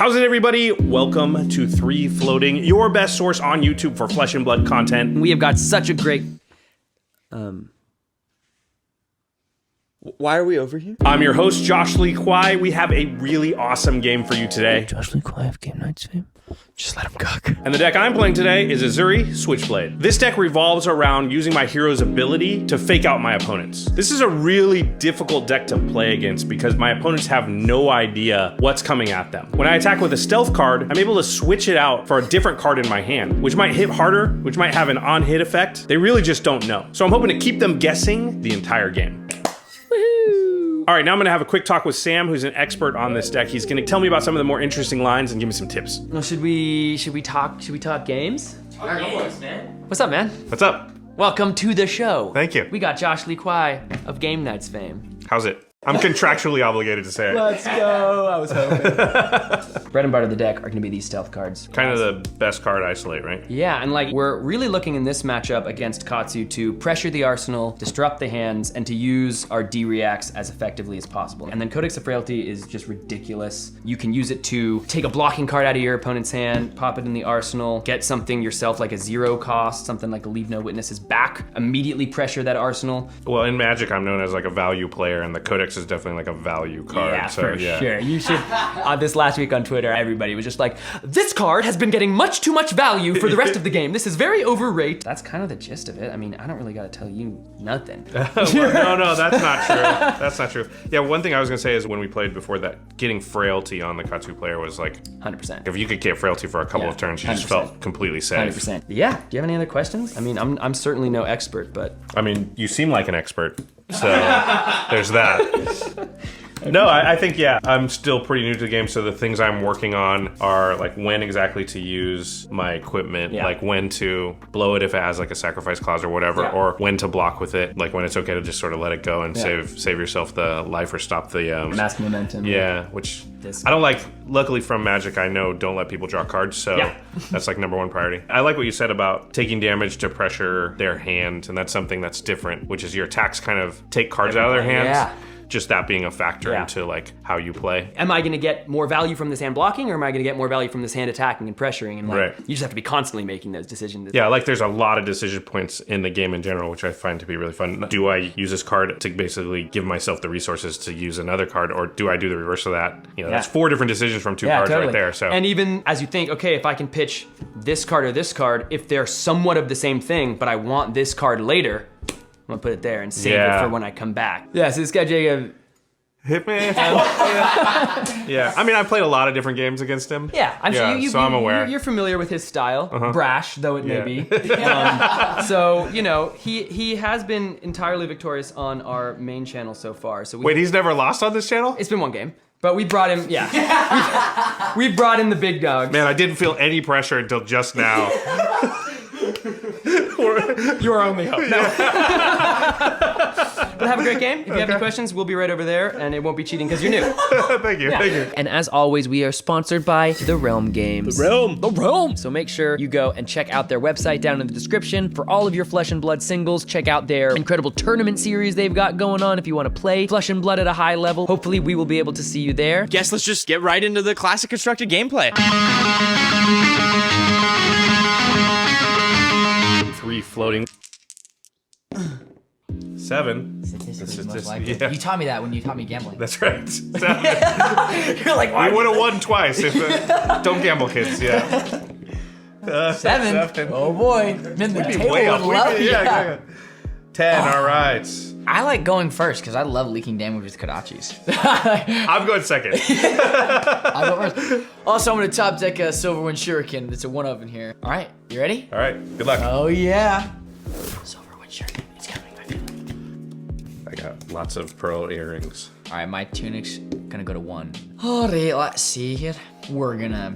How's it, everybody? Welcome to 3 Floating, your best source on YouTube for flesh and blood content. We have got such a great... Why are we over here? I'm your host, Josh Lee Kwai. We have a really awesome game for you today. Josh Lee Kwai of Game Nite's fame. Just let him cook. And the deck I'm playing today is Uzuri Switchblade. This deck revolves around using my hero's ability to fake out my opponents. This is a really difficult deck to play against because my opponents have no idea what's coming at them. When I attack with a stealth card, I'm able to switch it out for a different card in my hand, which might hit harder, which might have an on-hit effect. They really just don't know. So I'm hoping to keep them guessing the entire game. All right, now I'm gonna have a quick talk with Sam, who's an expert on this deck. He's gonna tell me about some of the more interesting lines and give me some tips. Well, should we talk games? Games, man. What's up, man? What's up? Welcome to the show. Thank you. We got Josh Lee Kwai of Game Nite's fame. How's it? I'm contractually obligated to say it. Let's go. I was hoping. Bread and butter of the deck are gonna be these stealth cards. Kind of the best card isolate, right? Yeah, and like we're really looking in this matchup against Katsu to pressure the arsenal, disrupt the hands, and to use our D-reacts as effectively as possible. And then Codex of Frailty is just ridiculous. You can use it to take a blocking card out of your opponent's hand, pop it in the arsenal, get something yourself like a 0 cost, something like a Leave No Witnesses back, immediately pressure that arsenal. Well, in Magic, I'm known as like a value player, and the Codex is definitely like a value card. Yeah, so, for sure. You should, this last week on Twitter, everybody was just like, this card has been getting much too much value for the rest of the game. This is very overrated. That's kind of the gist of it. I mean, I don't really gotta tell you nothing. Well, no, that's not true. That's not true. Yeah, one thing I was gonna say is when we played before that, getting Frailty on the Katsu player was like, 100%. if you could get Frailty for a couple of turns, you just 100%. felt completely safe. 100%. Yeah, do you have any other questions? I mean, I'm certainly no expert, but. I mean, you seem like an expert, so there's that. No, I think, yeah, I'm still pretty new to the game, so the things I'm working on are like when exactly to use my equipment, like when to blow it if it has like a sacrifice clause or whatever, or when to block with it, like when it's okay to just sort of let it go and save yourself the life or stop the... mass momentum. Yeah, which I don't like. Luckily from Magic, I know don't let people draw cards, so that's like #1 priority. I like what you said about taking damage to pressure their hand, and that's something that's different, which is your attacks kind of take cards out of their hands. Yeah. Just that being a factor into like how you play. Am I gonna get more value from this hand blocking, or am I gonna get more value from this hand attacking and pressuring? And like, you just have to be constantly making those decisions. Yeah, like there's a lot of decision points in the game in general, which I find to be really fun. Do I use this card to basically give myself the resources to use another card, or do I do the reverse of that? You know, that's 4 different decisions from 2 cards right there. So, and even as you think, okay, if I can pitch this card or this card, if they're somewhat of the same thing, but I want this card later, I'm gonna put it there and save it for when I come back. Yeah, so this guy Jacob. Hit me. Yeah, I mean, I've played a lot of different games against him. Yeah, I'm sure so I'm aware. You're familiar with his style, brash though it may be. So, you know, he has been entirely victorious on our main channel so far. So wait, he's never lost on this channel? It's been 1 game. But we brought him, we've brought in the big dogs. Man, I didn't feel any pressure until just now. You are only hope. No. But have a great game. If you have any questions, we'll be right over there, and it won't be cheating because you're new. Thank you, thank you. And as always, we are sponsored by The Realm Games. The Realm. So make sure you go and check out their website down in the description for all of your Flesh and Blood singles. Check out their incredible tournament series they've got going on if you want to play Flesh and Blood at a high level. Hopefully we will be able to see you there. Guess let's just get right into the classic constructed gameplay. 3 floating. 7. Statistically most likely. You taught me that when you taught me gambling. That's right. You're like, why? We would have won twice if don't gamble, kids. 7. Oh boy. Then the table way up. would love you. 10. All right. I like going first because I love leaking damage with Kodachis. I'm going second. I'll go first. Also, I'm gonna top deck a Silverwind Shuriken. It's a 1-of in here. All right, you ready? All right. Good luck. Oh yeah. Silverwind Shuriken. It's coming, my friend. I got lots of pearl earrings. All right, my tunic's gonna go to 1. All right, let's see here. We're gonna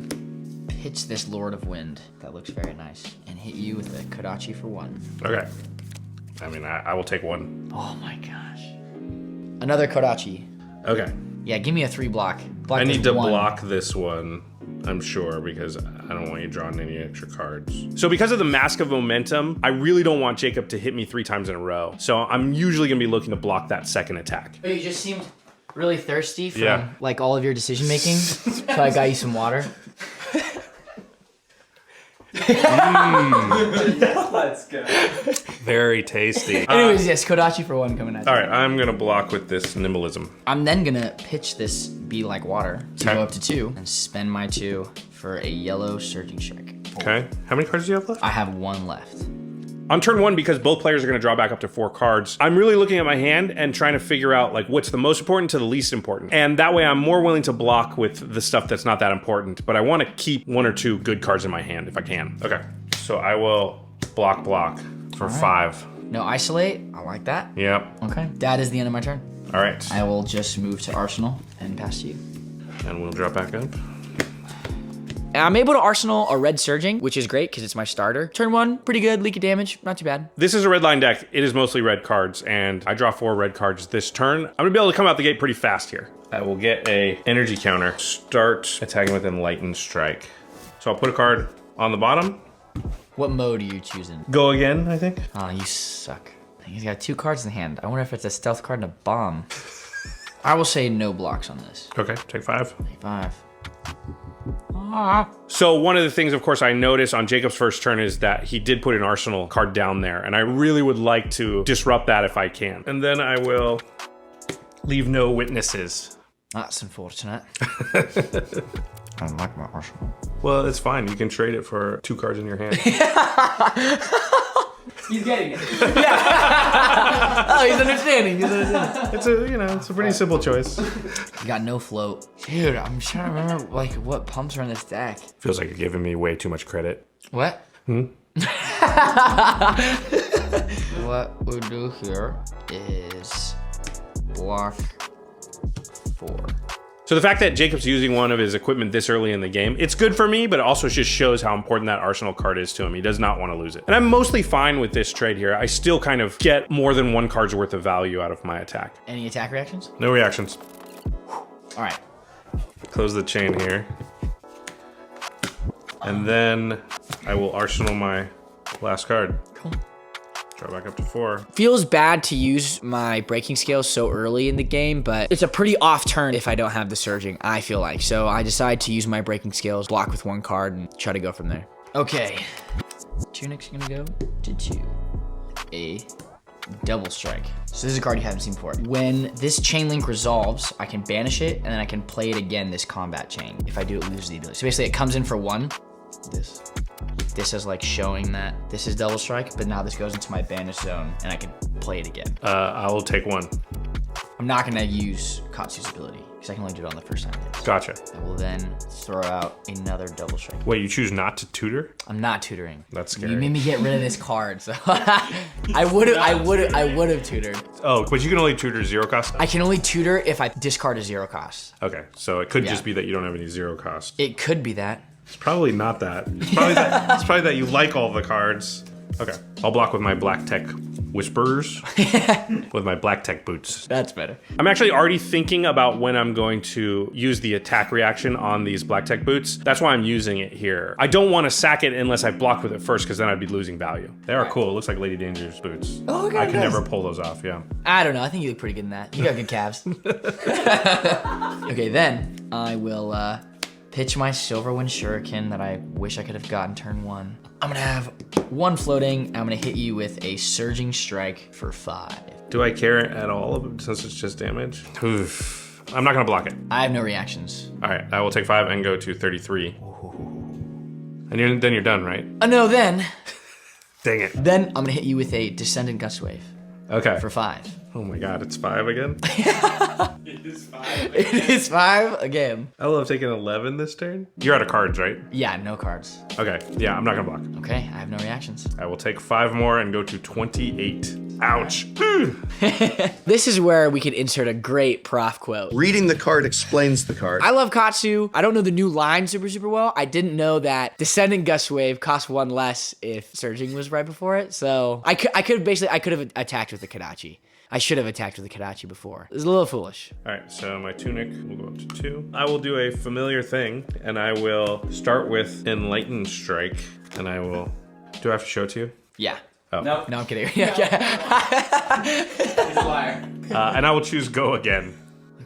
pitch this Lord of Wind. That looks very nice. And hit you with a Kodachi for 1. Okay. I mean, I will take 1. Oh my gosh. Another Kodachi. Okay. Yeah, give me a 3 block. I need to block this one, I'm sure, because I don't want you drawing any extra cards. So because of the Mask of Momentum, I really don't want Jacob to hit me 3 times in a row. So I'm usually gonna be looking to block that second attack. But you just seemed Really thirsty from Yeah. like all of your decision making, so I got you some water. Let's go. Very tasty. Anyways, yes, Kodachi for 1 coming at you. All right, I'm gonna block with this nimblism. I'm then gonna pitch this Be Like Water to Okay. go up to 2 and spend my 2 for a yellow Surging Strike. Okay. How many cards do you have left? I have 1 left. On turn 1, because both players are going to draw back up to 4 cards, I'm really looking at my hand and trying to figure out like what's the most important to the least important. And that way I'm more willing to block with the stuff that's not that important, but I want to keep 1 or 2 good cards in my hand if I can. Okay, so I will block for 5. No isolate. I like that. Yep. Okay. That is the end of my turn. All right. I will just move to Arsenal and pass to you. And we'll drop back up. I'm able to Arsenal a red Surging, which is great because it's my starter. Turn 1, pretty good. Leak of damage, not too bad. This is a red line deck. It is mostly red cards, and I draw 4 red cards this turn. I'm gonna be able to come out the gate pretty fast here. I will get a energy counter. Start attacking with Enlightened Strike. So I'll put a card on the bottom. What mode are you choosing? Go again, I think. Oh, you suck. He's got 2 cards in hand. I wonder if it's a stealth card and a bomb. I will say no blocks on this. Okay, take 5. 5. So one of the things, of course, I noticed on Jacob's first turn is that he did put an Arsenal card down there, and I really would like to disrupt that if I can. And then I will leave no witnesses. That's unfortunate. I like my Arsenal. Well, it's fine. You can trade it for 2 cards in your hand. He's getting it. Oh, he's understanding. It's a pretty simple choice. You got no float. Dude, I'm trying to remember like what pumps are in this deck. Feels like you're giving me way too much credit. What? What we'll do here is block 4. So the fact that Jacob's using one of his equipment this early in the game, it's good for me, but it also just shows how important that Arsenal card is to him. He does not want to lose it. And I'm mostly fine with this trade here. I still kind of get more than 1 card's worth of value out of my attack. Any attack reactions? No reactions. All right. Close the chain here. And then I will Arsenal my last card. Cool. Draw back up to 4. Feels bad to use my breaking scale so early in the game, but it's a pretty off turn if I don't have the Surging, I feel like. So I decide to use my breaking scales, block with 1 card, and try to go from there. Okay. Tunic's gonna go to 2. A double strike. So this is a card you haven't seen before. When this chain link resolves, I can banish it, and then I can play it again, this combat chain. If I do, it loses the ability. So basically it comes in for 1. This is like showing that this is double strike, but now this goes into my banish zone and I can play it again. I will take 1. I'm not gonna use Katsu's ability because I can only do it on the first time it hits. Gotcha. I will then throw out another double strike. Wait, you choose not to tutor? I'm not tutoring. That's scary. You made me get rid of this card, so I would have tutored. Oh, but you can only tutor 0 cost? I can only tutor if I discard a 0 cost. Okay, so it could Yeah. just be that you don't have any 0 cost. It could be that. It's probably not that. It's probably that. It's probably that you like all the cards. Okay, I'll block with my Black Tech Whisperers, with my Black Tech Boots. That's better. I'm actually already thinking about when I'm going to use the attack reaction on these Black Tech Boots. That's why I'm using it here. I don't want to sack it unless I block with it first, because then I'd be losing value. They are cool. It looks like Lady Danger's boots. Oh, okay, I can nice. never pull those off, yeah. I don't know. I think you look pretty good in that. You got good calves. Okay, then I will pitch my Silverwind Shuriken that I wish I could have gotten turn 1. I'm gonna have 1 floating. I'm gonna hit you with a Surging Strike for 5. Do I care at all since it's just damage? Oof. I'm not gonna block it. I have no reactions. All right, I will take 5 and go to 33. And then you're done, right? No, then Dang it. I'm gonna hit you with a Descendant Gust Wave Okay. for 5. Oh my god, it's 5 again? It is 5. It is 5 again. I will have taken 11 this turn. You're out of cards, right? Yeah, no cards. Okay, yeah, I'm not gonna block. Okay, I have no reactions. I will take 5 more and go to 28. Ouch. This is where we could insert a great prof quote. Reading the card explains the card. I love Katsu. I don't know the new line super well. I didn't know that Descendant Gust Wave cost 1 less if Surging was right before it. So I could have attacked with the Kadachi. I should have attacked with the Kadachi before. It was a little foolish. All right, so my tunic will go up to 2. I will do a familiar thing, and I will start with Enlightened Strike, and I will... Do I have to show it to you? Yeah. Oh. Nope. No, I'm kidding. He's a liar. And I will choose Go again.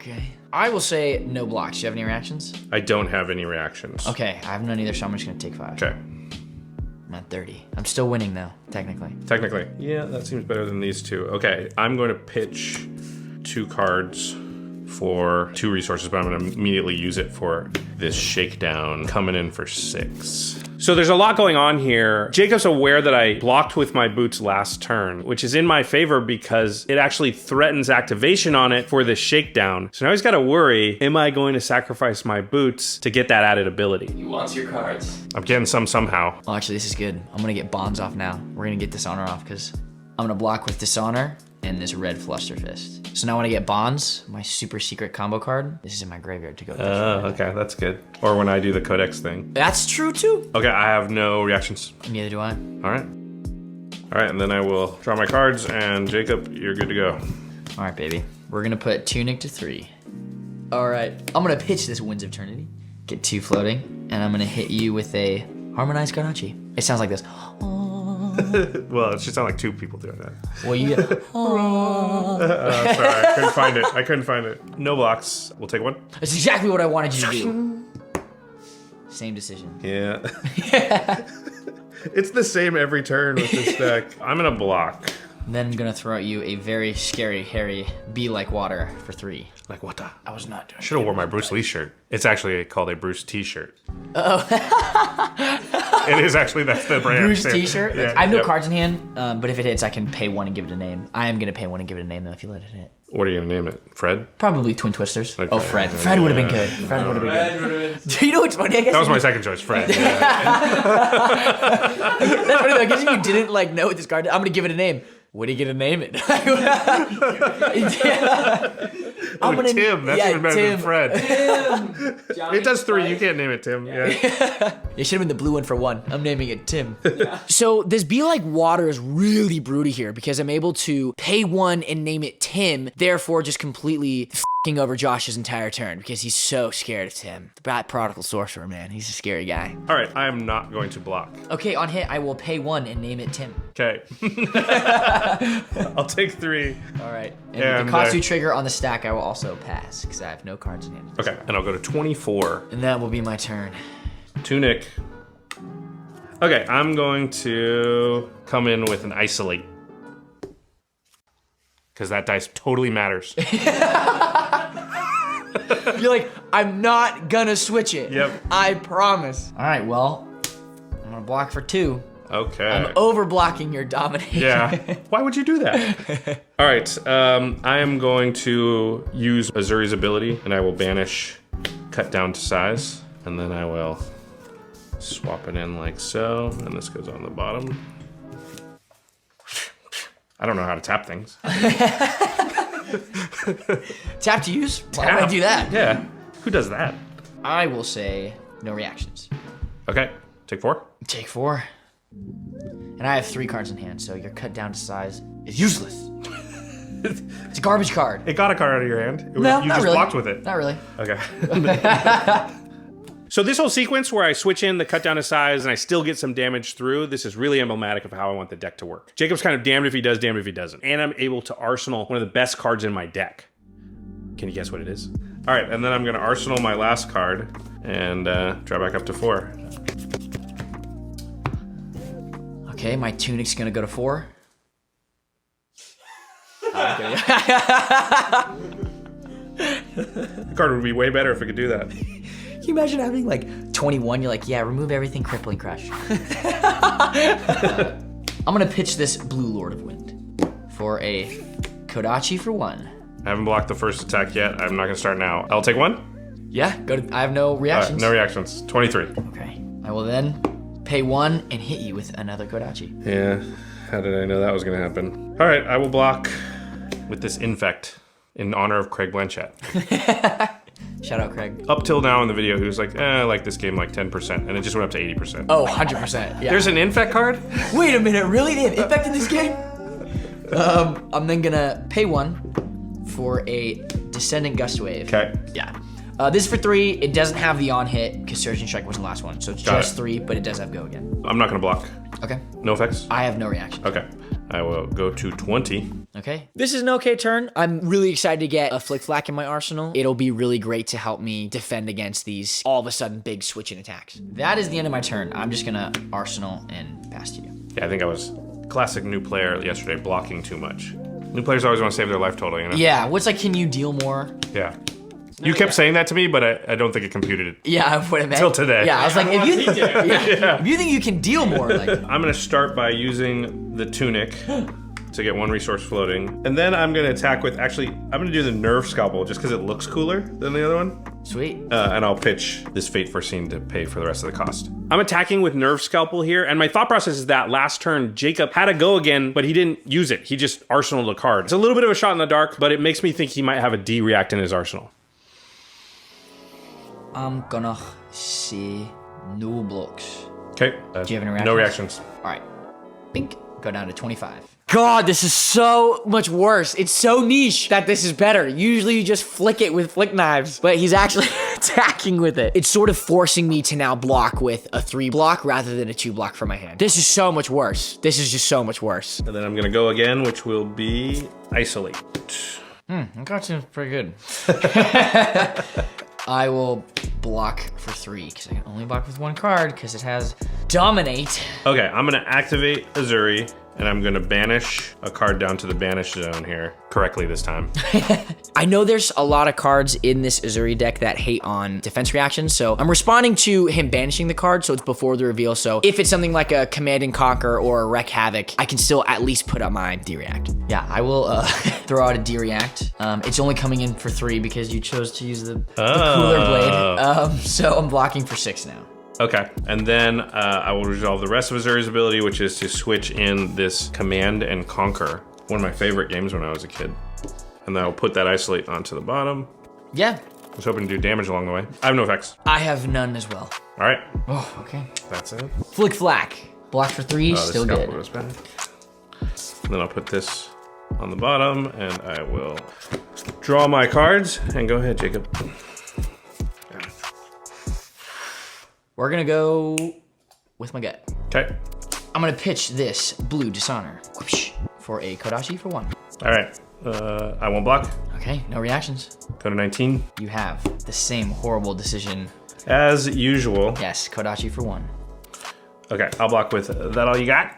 Okay. I will say no blocks. Do you have any reactions? I don't have any reactions. Okay, I have none either, so I'm just gonna take 5. Okay. I'm at 30. I'm still winning though, technically. Technically. Yeah, that seems better than these two. Okay, I'm going to pitch 2 cards for 2 resources, but I'm going to immediately use it for this shakedown, coming in for 6. So there's a lot going on here. Jacob's aware that I blocked with my boots last turn, which is in my favor because it actually threatens activation on it for this shakedown. So now he's got to worry, am I going to sacrifice my boots to get that added ability? He wants your cards. I'm getting some somehow. Oh, actually, this is good. I'm gonna get bonds off now. We're gonna get Dishonor off because I'm gonna block with Dishonor and this red Fluster Fist. So now when I get bonds, my super secret combo card, this is in my graveyard to go. Oh, okay, that's good. Or when I do the Codex thing. That's true too. Okay, I have no reactions. Neither do I. All right. All right, and then I will draw my cards, and Jacob, you're good to go. All right, baby. We're gonna put Tunic to 3. All right, I'm gonna pitch this Winds of Eternity. Get 2 floating, and I'm gonna hit you with a harmonized Garachi. It sounds like this. Well, it should sound like 2 people doing that. Well, you get. Sorry, I couldn't find it. I couldn't find it. No blocks. We'll take 1. That's exactly what I wanted you to do. Same decision. Yeah. It's the same every turn with this deck. I'm gonna block. Then I'm gonna throw at you a very scary, hairy Be Like Water for 3. Like what the? I was not doing. I should have worn my Bruce Lee shirt. It's actually called a Bruce T-shirt. Oh. It is actually, that's the brand. Bruce T-shirt. Yeah, I have no yep. cards in hand, but if it hits, I can pay 1 and give it a name. I am gonna pay 1 and give it a name though if you let it hit. What are you gonna name it? Fred? Probably Twin Twisters. Okay. Oh, Fred. Fred would have been good. Fred would have been good. Do you know what's funny? I guess That was my second choice, Fred. Yeah. That's funny though. I guess if you didn't like know what this card, I'm gonna give it a name. What are you gonna name it? I'm gonna, Tim. That's even better Tim. than Fred. It does 3. You can't name it Tim. Yeah. It should have been the blue one for 1. I'm naming it Tim. So this Be Like Water is really broody here because I'm able to pay 1 and name it Tim, therefore just completely f***ing over Josh's entire turn because he's so scared of Tim. The Bat Prodigal Sorcerer, man. He's a scary guy. All right, I am not going to block. Okay, on hit, I will pay 1 and name it Tim. Okay. I'll take 3. All right. And And, with the Katsu trigger on the stack, I will also pass because I have no cards in hand. Okay, and I'll go to 24. And that will be my turn. Tunic. Okay, I'm going to come in with an Isolate. Because that dice totally matters. You're like, I'm not gonna switch it. Yep. I promise. All right, well, I'm gonna block for 2. Okay. I'm over blocking your domination. Yeah. Why would you do that? All right. I am going to use Uzuri's ability, and I will banish Cut Down to Size, and then I will swap it in like so, and this goes on the bottom. I don't know how to tap things. Tap to use? Why would I do that? Yeah. Who does that? I will say no reactions. Okay. Take 4. Take 4. And I have 3 cards in hand, so your cut down to size is useless. It's a garbage card. It got a card out of your hand. It was, No, you not just really. blocked with it. Not really. Okay. So this whole sequence where I switch in the cut down to size and I still get some damage through, this is really emblematic of how I want the deck to work. Jacob's kind of damned if he does, damned if he doesn't. And I'm able to arsenal one of the best cards in my deck. Can you guess what it is? All right, and then I'm gonna arsenal my last card and draw back up to 4. Okay, my Tunic's gonna go to 4. The card would be way better if it could do that. Can you imagine having like 21? You're like, yeah, remove everything, Crippling Crush. I'm gonna pitch this Blue Lord of Wind for a Kodachi for 1. I haven't blocked the first attack yet. I'm not gonna start now. I'll take 1. Yeah, go to, I have no reactions. No reactions. 23. Okay, I will then pay 1 and hit you with another Kodachi. Yeah, how did I know that was gonna happen? All right, I will block with this Infect in honor of Craig Blanchett. Shout out, Craig. Up till now in the video, he was like, I like this game like 10%, and it just went up to 80%. Oh, 100%. Yeah. There's an Infect card? Wait a minute, really? They have Infect in this game? I'm then gonna pay 1 for a Descendant Gust Wave. Okay. Yeah. This is for 3. It doesn't have the on hit because Surging Strike was the last one, so it's Got just it. 3, but it does have go again. I'm not gonna block. Okay. No effects? I have no reaction. Okay. I will go to 20. Okay. This is an okay turn. I'm really excited to get a Flick Flack in my arsenal. It'll be really great to help me defend against these all of a sudden big switching attacks. That is the end of my turn. I'm just gonna arsenal and pass to you. Yeah, I think I was classic new player yesterday, blocking too much. New players always want to save their life total, you know? Yeah, what's like, can you deal more? Yeah. You kept saying that to me, but I don't think it computed it. Yeah, what it meant. Till today. Yeah, I was like, if you think you can deal more, like. I'm gonna start by using the tunic to get one resource floating. And then I'm gonna attack with, actually, I'm gonna do the nerve scalpel just because it looks cooler than the other one. Sweet. And I'll pitch this Fate Foreseen to pay for the rest of the cost. I'm attacking with Nerve Scalpel here, and my thought process is that last turn, Jacob had to go again, but he didn't use it. He just arsenaled a card. It's a little bit of a shot in the dark, but it makes me think he might have a D react in his arsenal. I'm gonna see no blocks. Okay. Do you have any reactions? No reactions. All right. Bink. Go down to 25. God, this is so much worse. It's so niche that this is better. Usually you just flick it with flick knives, but he's actually attacking with it. It's sort of forcing me to now block with a 3 block rather than a 2 block for my hand. This is so much worse. This is just so much worse. And then I'm gonna go again, which will be Isolate. That got seems pretty good. I will block for 3 because I can only block with 1 card because it has Dominate. Okay, I'm gonna activate Uzuri, and I'm gonna banish a card down to the banish zone here, correctly this time. I know there's a lot of cards in this Uzuri deck that hate on defense reactions, so I'm responding to him banishing the card, so it's before the reveal, so if it's something like a Command and Conquer or a Wreak Havoc, I can still at least put up my D-React. Yeah, I will throw out a D-React. It's only coming in for 3 because you chose to use the Cooler Blade, so I'm blocking for 6 now. Okay, and then I will resolve the rest of Uzuri's ability, which is to switch in this Command and Conquer. One of my favorite games when I was a kid. And then I'll put that Isolate onto the bottom. Yeah. I was hoping to do damage along the way. I have no effects. I have none as well. All right. Oh, okay. That's it. Flick Flack. Block for 3, still good. Goes back. And then I'll put this on the bottom, and I will draw my cards. And go ahead, Jacob. We're gonna go with my gut. Okay. I'm gonna pitch this Blue Dishonor whoosh, for a Kodachi for 1. All right. I won't block. Okay, no reactions. Go to 19. You have the same horrible decision. As usual. Yes, Kodachi for 1. Okay, I'll block with that all you got?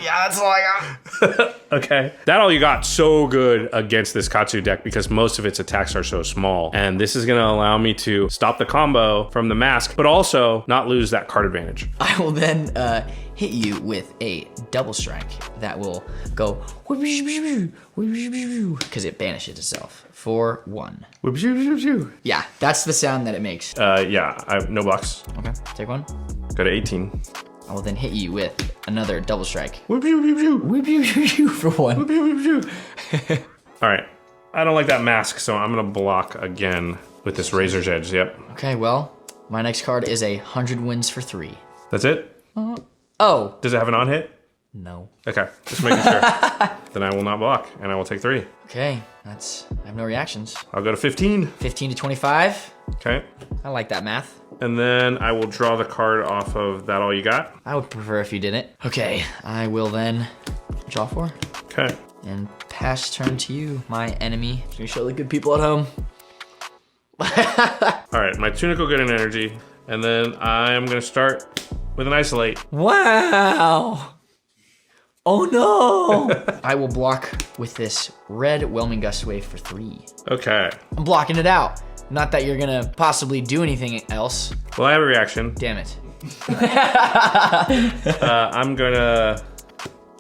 Yeah, that's all I got. Okay. That all you got so good against this Katsu deck because most of its attacks are so small. And this is gonna allow me to stop the combo from the mask, but also not lose that card advantage. I will then hit you with a double strike that will go because it banishes itself for 1. Yeah, that's the sound that it makes. Yeah, I have no blocks. Okay, take 1. Go to 18. I will then hit you with another double strike for 1. All right. I don't like that mask, so I'm gonna block again with this Razor's Edge. Yep. Okay, well, my next card is 100 wins for 3. That's it? Oh. Does it have an on hit? No. Okay, just making sure. Then I will not block, and I will take 3. Okay, I have no reactions. I'll go to 15. 15 to 25. Okay. I like that math. And then I will draw the card off of that all you got. I would prefer if you didn't. Okay, I will then draw 4. Okay. And pass turn to you, my enemy. Can you show the good people at home? All right, my Tunic will get an energy, and then I am gonna start with an Isolate. Wow! Oh no! I will block with this red Whelming Gust Wave for 3. Okay. I'm blocking it out. Not that you're gonna possibly do anything else. Well, I have a reaction. Damn it. I'm gonna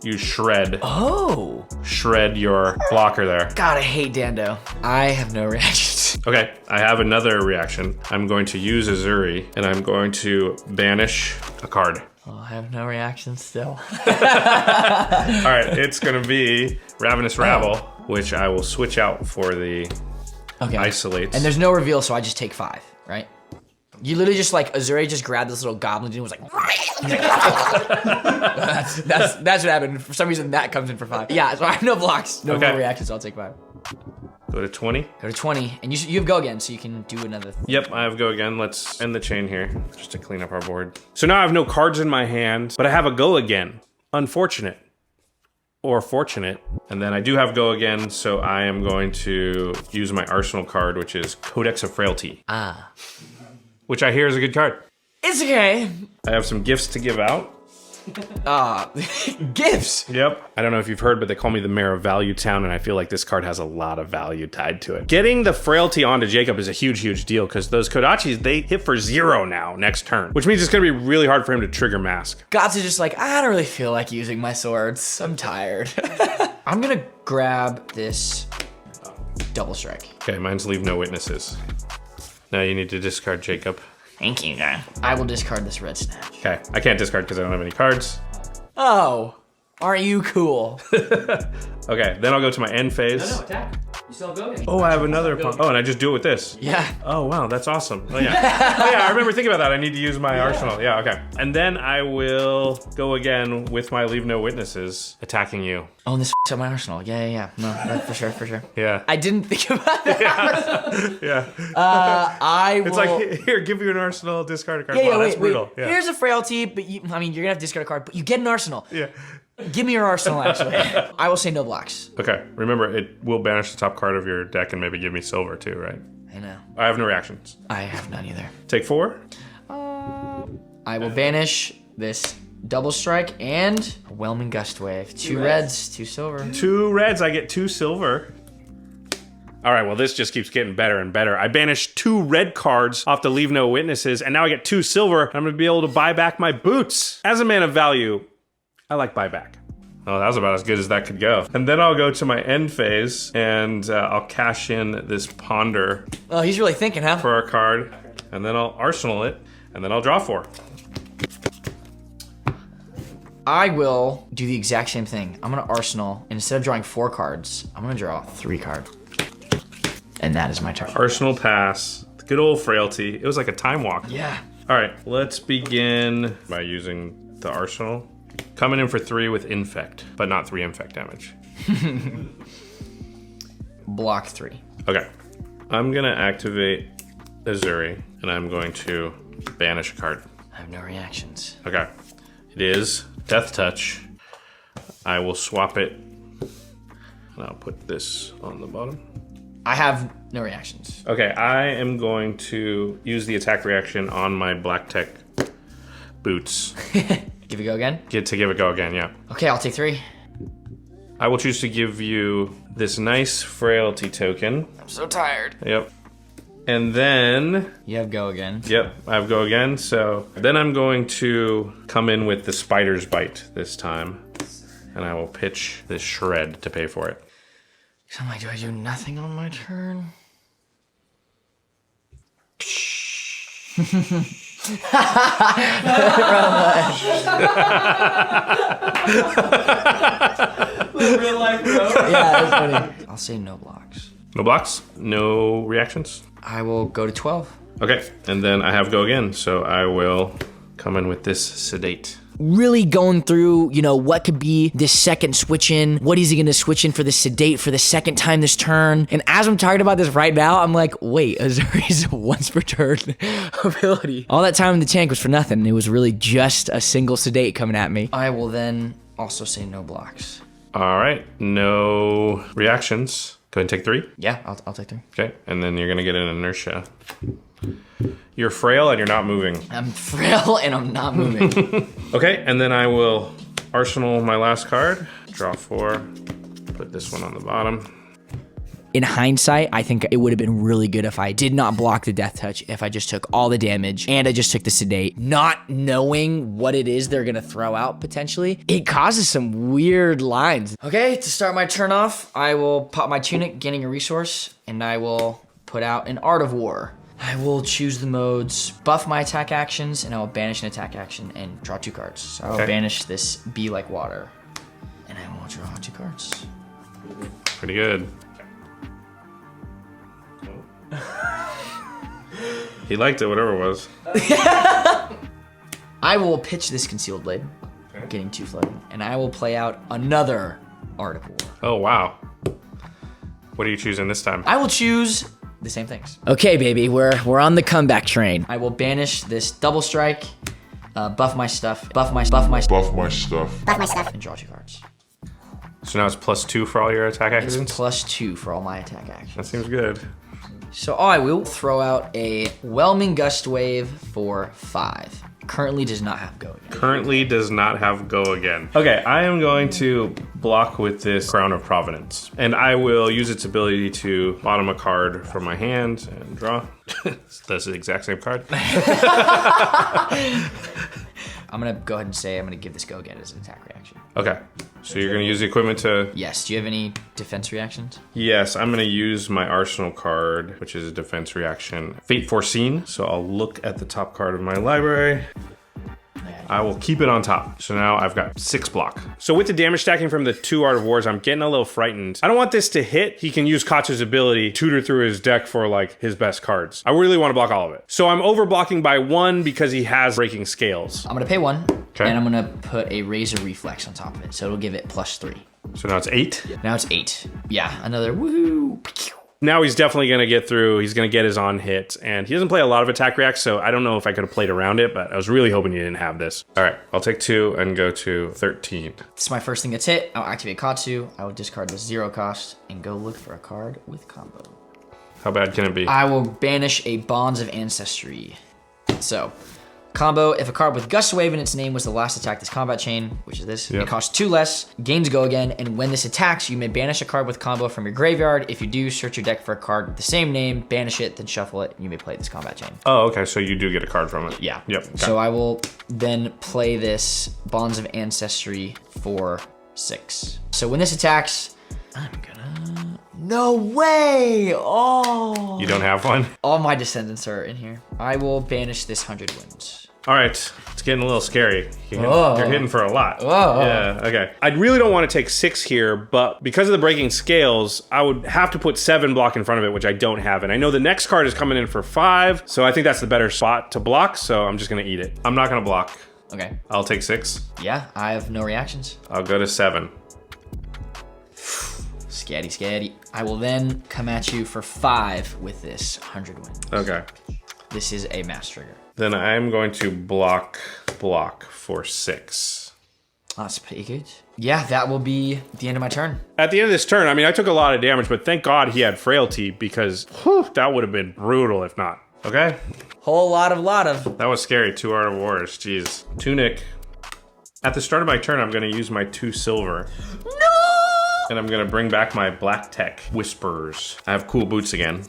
use Shred. Oh. Shred your blocker there. God, I hate Dando. I have no reactions. Okay, I have another reaction. I'm going to use Uzuri, and I'm going to banish a card. Oh, I have no reactions still. All right, it's gonna be Ravenous Rabble, which I will switch out for the Isolates. And there's no reveal, so I just take 5, right? You literally just like, Uzuri just grabbed this little goblin and was like, that's what happened. For some reason, that comes in for 5. Yeah, so I have no blocks, no more reactions, so I'll take 5. Go to 20. Go to 20, and you have go again, so you can do another. Yep, I have go again. Let's end the chain here, just to clean up our board. So now I have no cards in my hand, but I have a go again. Unfortunate. Or fortunate. And then I do have go again, so I am going to use my arsenal card, which is Codex of Frailty. Ah. Which I hear is a good card. It's okay. I have some gifts to give out. Gifts. Yep. I don't know if you've heard, but they call me the mayor of Value Town, and I feel like this card has a lot of value tied to it. Getting the Frailty onto Jacob is a huge, huge deal, because those Kodachis, they hit for 0 now next turn, which means it's going to be really hard for him to trigger Mask. God's just like, I don't really feel like using my swords. I'm tired. I'm gonna grab this double strike. Okay, mine's Leave No Witnesses. Now you need to discard Jacob. Thank you, guy. I will discard this red snatch. Okay, I can't discard because I don't have any cards. Oh, aren't you cool? Okay, then I'll go to my end phase. No, attack. You still have go again. Oh, I have another. Oh, and I just do it with this. Yeah. Oh, wow, that's awesome. Oh, yeah. Oh, yeah, I remember thinking about that. I need to use my arsenal. Yeah, okay. And then I will go again with my Leave No Witnesses, attacking you. Oh, and this up my arsenal. Yeah. No, that, for sure. Yeah. I didn't think about that. Yeah. I will. It's like, here, give you an arsenal, discard a card. Yeah, Wow, that's wait. brutal. Yeah. Here's a frailty, but you're gonna have to discard a card, but you get an arsenal. Yeah. Give me your arsenal, actually. I will say no blocks. Okay, remember, it will banish the top card of your deck and maybe give me silver too, right? I know. I have no reactions. I have none either. Take 4. I will banish this double strike and a Whelming Gust Wave. 2 reds, 2 silver. 2 reds, I get 2 silver. All right, well, this just keeps getting better and better. I banished 2 red cards off the Leave No Witnesses, and now I get 2 silver. I'm gonna be able to buy back my boots. As a man of value, I like buyback. Oh, that was about as good as that could go. And then I'll go to my end phase, and I'll cash in this Ponder Oh, he's really thinking, huh? for a card, and then I'll arsenal it, and then I'll draw 4. I will do the exact same thing. I'm gonna arsenal, and instead of drawing 4 cards, I'm gonna draw 3 cards. And that is my turn. Arsenal pass, good old Frailty. It was like a time walk. Yeah. All right, let's begin by using the arsenal. Coming in for 3 with infect, but not 3 infect damage. Block 3. Okay, I'm gonna activate Uzuri, and I'm going to banish a card. I have no reactions. Okay, it is Death Touch. I will swap it, and I'll put this on the bottom. I have no reactions. Okay, I am going to use the attack reaction on my Black Tech boots. Give it a go again? Get to give it a go again, yeah. Okay, I'll take 3. I will choose to give you this nice Frailty token. I'm so tired. Yep. And then, You have go again. yep, I have go again. So then I'm going to come in with the Spider's Bite this time. And I will pitch this shred to pay for it. So I'm like, do I do nothing on my turn? Real life, bro. Yeah, that's funny. I'll say no blocks. No blocks? No reactions? I will go to 12. Okay, and then I have go again. So I will come in with this Sedate. Really going through, what could be this second switch in? What is he gonna switch in for the sedate for the second time this turn? And as I'm talking about this right now, I'm like, wait, Uzuri's once per turn ability. All that time in the tank was for nothing. It was really just a single sedate coming at me. I will then also say no blocks. All right, no reactions. Go ahead and take 3. Yeah, I'll take 3. Okay, and then you're gonna get an inertia. You're frail and you're not moving. I'm frail and I'm not moving. Okay, and then I will arsenal my last card. Draw 4. Put this one on the bottom. In hindsight, I think it would have been really good if I did not block the Death Touch, if I just took all the damage and I just took the sedate. Not knowing what it is they're gonna throw out potentially, it causes some weird lines. Okay, to start my turn off, I will pop my tunic, gaining a resource, and I will put out an Art of War. I will choose the modes, buff my attack actions, and I will banish an attack action and draw 2 cards. So I will banish this Be Like Water, and I will draw 2 cards. Pretty good. He liked it, whatever it was. I will pitch this Concealed Blade, getting 2 floating, and I will play out another Art of War. Oh, wow. What are you choosing this time? I will choose the same things. Okay, baby, we're on the comeback train. I will banish this double strike, buff my stuff, and draw 2 cards. So now it's +2 for all your attack It's actions? +2 for all my attack That actions. seems good. So I will throw out a Whelming Gust Wave for 5. Currently does not have go again. Currently does not have go again. Okay, I am going to block with this Crown of Providence. And I will use its ability to bottom a card from my hand and draw. That's the exact same card. I'm gonna go ahead and say I'm gonna give this go again as an attack reaction. Okay, so you're gonna use the equipment to... Yes, do you have any defense reactions? Yes, I'm gonna use my Arsenal card, which is a defense reaction. Fate Foreseen, so I'll look at the top card of my library. I will keep it on top. So now I've got 6 block. So with the damage stacking from the 2 Art of Wars, I'm getting a little frightened. I don't want this to hit. He can use Katsu's ability, tutor through his deck for like his best cards. I really want to block all of it. So I'm over blocking by 1 because he has Breaking Scales. I'm gonna pay 1, Okay. and I'm gonna put a Razor Reflex on top of it, so it'll give it +3. So now it's 8. Now it's 8. Yeah, another woohoo. Now he's definitely going to get through. He's going to get his on hit. And he doesn't play a lot of attack reacts, so I don't know if I could have played around it, but I was really hoping you didn't have this. All right, I'll take 2 and go to 13. This is my first thing that's hit. I'll activate Katsu. I will discard the 0 cost and go look for a card with combo. How bad can it be? I will banish a Bonds of Ancestry. So, combo, if a card with Gust Wave in its name was the last attack this combat chain, which is this, Yep. it costs 2 less, gains go again, and when this attacks, you may banish a card with combo from your graveyard. If you do, search your deck for a card with the same name, banish it, then shuffle it, and you may play this combat chain. Oh, okay, so you do get a card from it. Yeah. Yep. Okay. So I will then play this Bonds of Ancestry for 6. So when this attacks, I'm gonna... No way! Oh! You don't have one? All my descendants are in here. I will banish this 100 Wounds. All right, it's getting a little scary. Oh. You're hitting for a lot. Oh. Yeah, okay. I really don't want to take 6 here, but because of the Breaking Scales, I would have to put 7 block in front of it, which I don't have. And I know the next card is coming in for 5, so I think that's the better spot to block, so I'm just going to eat it. I'm not going to block. Okay. I'll take 6. Yeah, I have no reactions. I'll go to 7. Scatty, scatty. I will then come at you for 5 with this 100 Wounds. Okay. This is a mass trigger. Then I'm going to block for 6. That's pretty good. Yeah, that will be the end of my turn. At the end of this turn, I mean, I took a lot of damage, but thank God he had Frailty because whew, that would have been brutal if not. Okay? Whole lot of. That was scary. 2 Art of Wars. Jeez. Tunic. At the start of my turn, I'm going to use my 2 silver. No! And I'm going to bring back my Black Tech Whispers. I have cool boots again.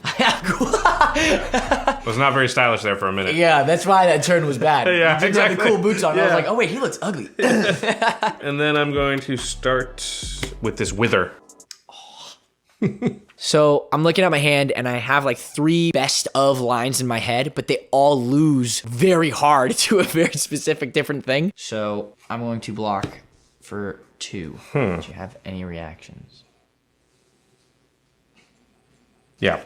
Was not very stylish there for a minute. Yeah, that's why that turn was bad. Yeah, You didn't exactly. have the cool boots on. I was Yeah. like, oh wait, he looks ugly. And then I'm going to start with this Wither. So I'm looking at my hand and I have like 3 best of lines in my head, but they all lose very hard to a very specific different thing. So I'm going to block for 2. Do you have any reactions? Yeah.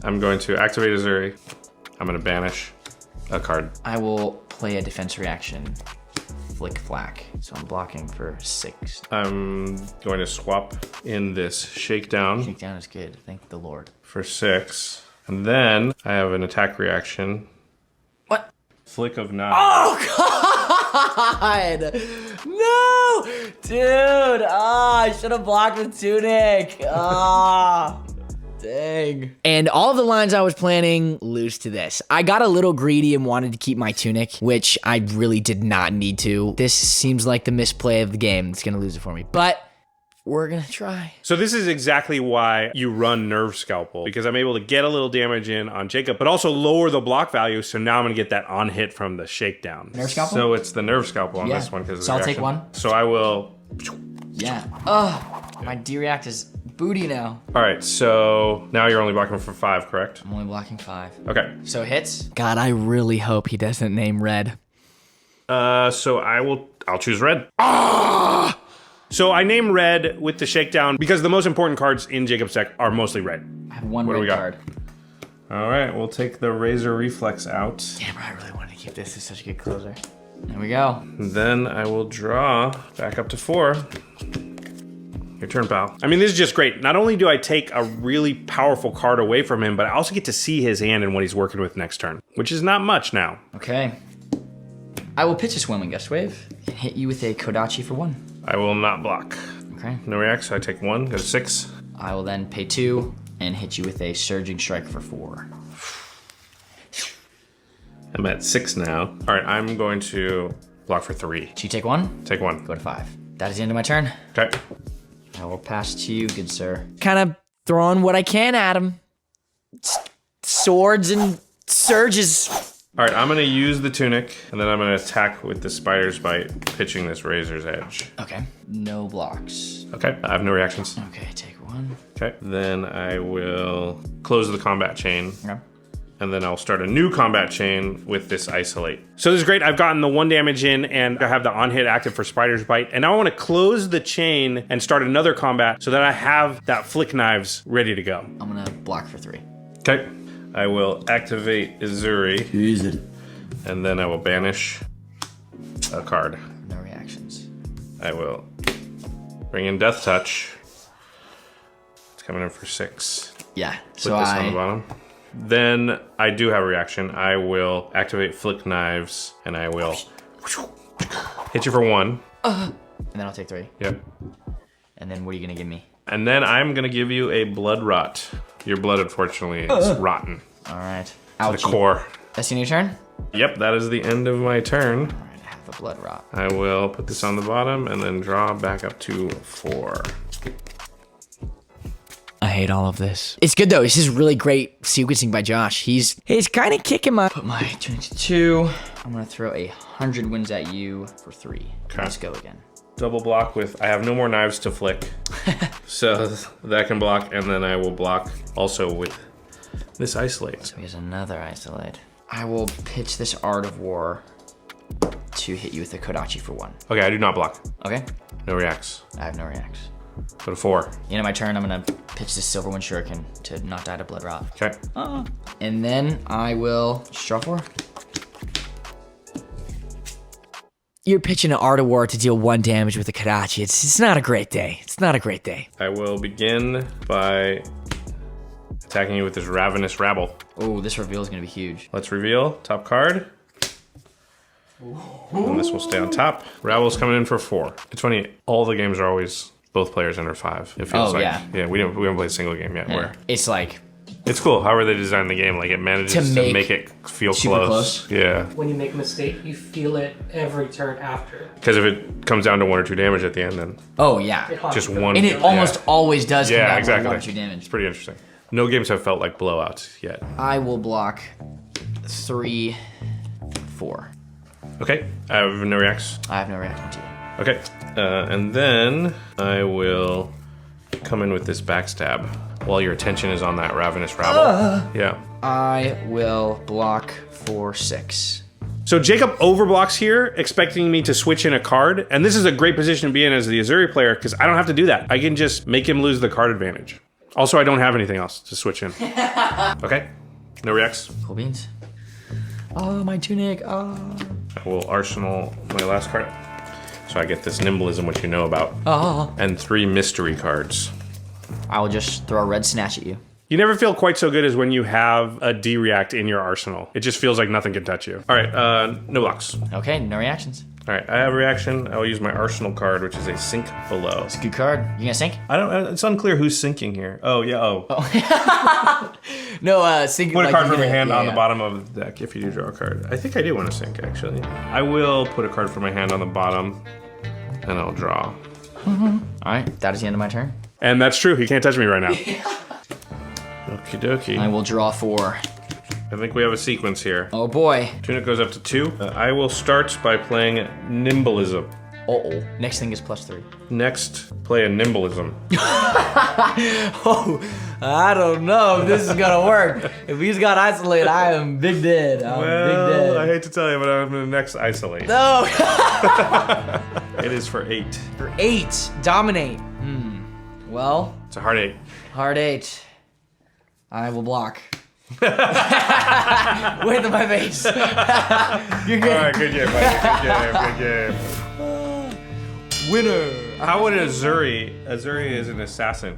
I'm going to activate Uzuri. I'm going to banish a card. I will play a defense reaction, Flick Flack. So I'm blocking for 6. I'm going to swap in this Shakedown Takedown is good, thank the Lord. for 6. And then I have an attack reaction. What? Flick of 9. God! No! Dude! I should have blocked with Tunic. Dang. And all of the lines I was planning lose to this. I got a little greedy and wanted to keep my Tunic, which I really did not need to. This seems like the misplay of the game. It's gonna lose it for me. But we're gonna try. So this is exactly why you run Nerve Scalpel, because I'm able to get a little damage in on Jacob, but also lower the block value, so now I'm gonna get that on hit from the Shakedown. Nerve Scalpel? So it's the Nerve Scalpel on Yeah. this one. So I'll take 1. So I will... Yeah. Oh, my D-React is booty now. All right, so now you're only blocking for 5, correct? I'm only blocking 5. Okay. So hits? God, I really hope he doesn't name Red. So I'll choose red. So I name red with the Shakedown because the most important cards in Jacob's deck are mostly red. I have 1 What do we red got? card. All right, we'll take the Razor Reflex out. Damn, I really wanted to keep this. It's such a good closer. There we go. Then I will draw back up to 4. Your turn, pal. I mean, this is just great. Not only do I take a really powerful card away from him, but I also get to see his hand and what he's working with next turn, which is not much now. Okay. I will pitch a Swimming Gust Wave and hit you with a Kodachi for 1. I will not block. Okay. No react, so I take 1, go to 6. I will then pay 2 and hit you with a Surging Strike for 4. I'm at 6 now. All right, I'm going to block for 3. So you take 1? Take 1. Go to 5. That is the end of my turn. Okay. I will pass to you, good sir. Kind of throwing what I can at him. Swords and surges. All right, I'm gonna use the tunic, and then I'm gonna attack with the spider's bite, pitching this razor's edge. Okay. No blocks. Okay, I have no reactions. Okay, take 1. Okay, then I will close the combat chain. Okay. And then I'll start a new combat chain with this isolate. So this is great. I've gotten the 1 damage in, and I have the on-hit active for Spider's Bite. And now I want to close the chain and start another combat so that I have that flick knives ready to go. I'm gonna block for 3. Okay. I will activate Uzuri. Use it. And then I will banish a card. No reactions. I will bring in Death Touch. It's coming in for 6. Yeah. Put So this on the bottom. Then I do have a reaction. I will activate Flick Knives, and I will hit you for 1. And then I'll take 3. Yep. And then what are you gonna give me? And then I'm gonna give you a Blood Rot. Your blood, unfortunately, is rotten. All right. The Ouchie. core. That's the end of your turn? Yep, that is the end of my turn. All right, I have the blood rot. I will put this on the bottom and then draw back up to 4. I hate all of this. It's good though. This is really great sequencing by Josh. He's kind of kicking my. Put my tunic to 2. I'm gonna throw 100 wins at you for 3. Okay. Let's go again. Double block with, I have no more knives to flick. So that can block, and then I will block also with this isolate. So here's another isolate. I will pitch this Art of War to hit you with a Kodachi for 1. Okay, I do not block. Okay. No reacts. I have no reacts. Go to 4. End of my turn, I'm gonna pitch this Silverwind Shuriken to not die to blood rot. Okay. And then I will draw 4. You're pitching an Art of War to deal 1 damage with a Kodachi. It's not a great day. It's not a great day. I will begin by attacking you with this Ravenous Rabble. Oh, this reveal is gonna be huge. Let's reveal top card. And this will stay on top. Rabble's coming in for 4. It's funny, all the games are always both players under 5. It feels Oh, like. yeah. Yeah, we haven't played a single game yet where It's like it's cool. However they designed the game, like it manages to make it feel super close. Yeah. When you make a mistake, you feel it every turn after. Because if it comes down to 1 or 2 damage at the end, then oh yeah. just 1. And it almost always does come Yeah, down exactly. to 1 or 2 damage. It's pretty interesting. No games have felt like blowouts yet. I will block 3, 4. Okay, I have no reacts. I have no reaction to it. Okay, and then I will come in with this backstab while your attention is on that Ravenous Rabble. Yeah. I will block for 6. So Jacob overblocks here, expecting me to switch in a card, and this is a great position to be in as the Uzuri player because I don't have to do that. I can just make him lose the card advantage. Also, I don't have anything else to switch in. Okay, no reacts. Cool beans. Oh, my tunic. Oh. I will arsenal my last card. So I get this Nimblism, which you know about, and 3 mystery cards. I will just throw a red snatch at you. You never feel quite so good as when you have a D-react in your arsenal. It just feels like nothing can touch you. All right, no blocks. Okay, no reactions. All right, I have a reaction. I will use my arsenal card, which is a sink below. It's a good card. You gonna sink? I don't. It's unclear who's sinking here. Oh yeah. Oh. No, sink. Put a like, card you're from your gonna- hand on the yeah. bottom of the deck if you do draw a card. I think I do want to sink actually. I will put a card from my hand on the bottom, and I'll draw. All right, that is the end of my turn. And that's true. He can't touch me right now. Okie dokie. I will draw 4. I think we have a sequence here. Oh boy. Tunic goes up to 2. I will start by playing Nimblism. Uh-oh. Next thing is +3. Next, play a Nimblism. Oh, I don't know if this is gonna work. If he's got isolate, I am big dead. I'm big dead. I hate to tell you, but I'm in the next isolate. No. It is for 8. For 8, dominate. Well, It's a hard 8. hard 8. I will block. With my face. You're good. All right, good game, buddy. Good game. Good game. Winner. How would Uzuri? Uzuri is an assassin.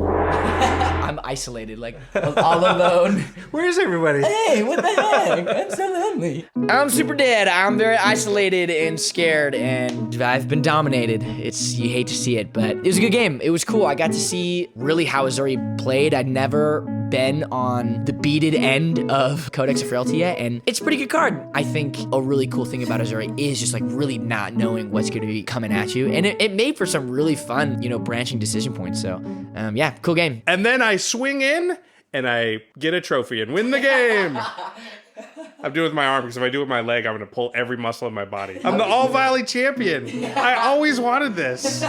I'm isolated, like all alone. Where's everybody? Hey, what the heck? I'm so lonely. I'm super dead. I'm very isolated and scared, and I've been dominated. You hate to see it, but it was a good game. It was cool. I got to see really how Uzuri played. I'd never been on the beaded end of Codex of Frailty yet, and it's a pretty good card. I think a really cool thing about Uzuri is just like really not knowing what's going to be coming at you, and it made for some really fun, branching decision points. So, yeah, cool game. And then I swing in and I get a trophy and win the game. I'm doing it with my arm because if I do it with my leg, I'm going to pull every muscle in my body. I'm the All Valley champion. I always wanted this.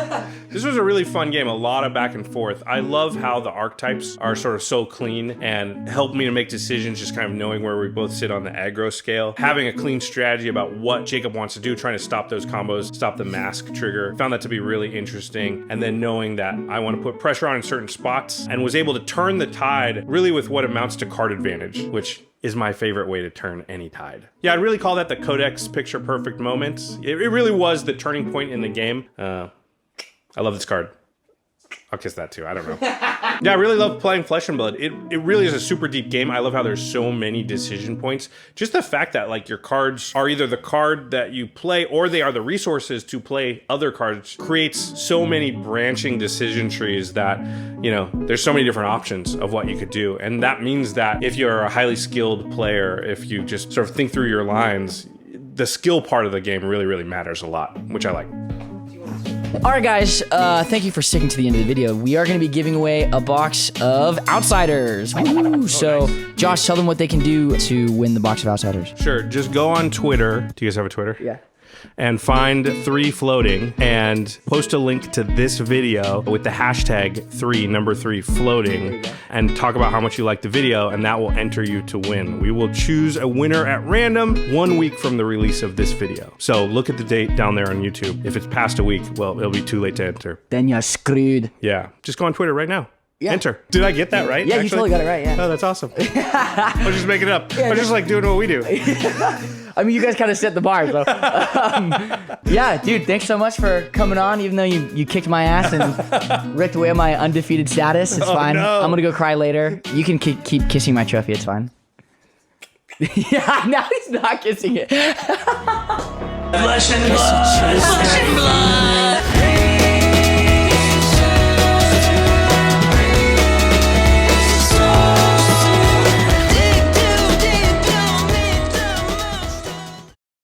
This was a really fun game, a lot of back and forth. I love how the archetypes are sort of so clean and help me to make decisions, just kind of knowing where we both sit on the aggro scale. Having a clean strategy about what Jacob wants to do, trying to stop those combos, stop the mask trigger. Found that to be really interesting. And then knowing that I want to put pressure on in certain spots and was able to turn the tide really with what amounts to card advantage, which is my favorite way to turn any tide. Yeah, I'd really call that the Codex picture perfect moment. It really was the turning point in the game. I love this card. I'll kiss that too, I don't know. Yeah, I really love playing Flesh and Blood. It really is a super deep game. I love how there's so many decision points. Just the fact that like your cards are either the card that you play or they are the resources to play other cards creates so many branching decision trees that, there's so many different options of what you could do. And that means that if you're a highly skilled player, if you just sort of think through your lines, the skill part of the game really, really matters a lot, which I like. All right, guys, thank you for sticking to the end of the video. We are going to be giving away a box of Outsiders. Woo! So, Josh, tell them what they can do to win the box of Outsiders. Sure, just go on Twitter. Do you guys have a Twitter? Yeah. And find 3 floating and post a link to this video with the hashtag 3 floating and talk about how much you like the video, and that will enter you to win. We will choose a winner at random 1 week from the release of this video. So look at the date down there on YouTube. If it's past a week, well, it'll be too late to enter. Then you're screwed. Yeah, just go on Twitter right now. Yeah. Enter. Did I get that right? Yeah, you totally got it right, yeah. Oh, that's awesome. I was just making it up. I was just like doing what we do. I mean, you guys kind of set the bar, so. Yeah, dude, thanks so much for coming on, even though you kicked my ass and ripped away my undefeated status. It's fine. No. I'm gonna go cry later. You can keep kissing my trophy, it's fine. Yeah, now he's not kissing it. Flesh and blood. Flesh and blood.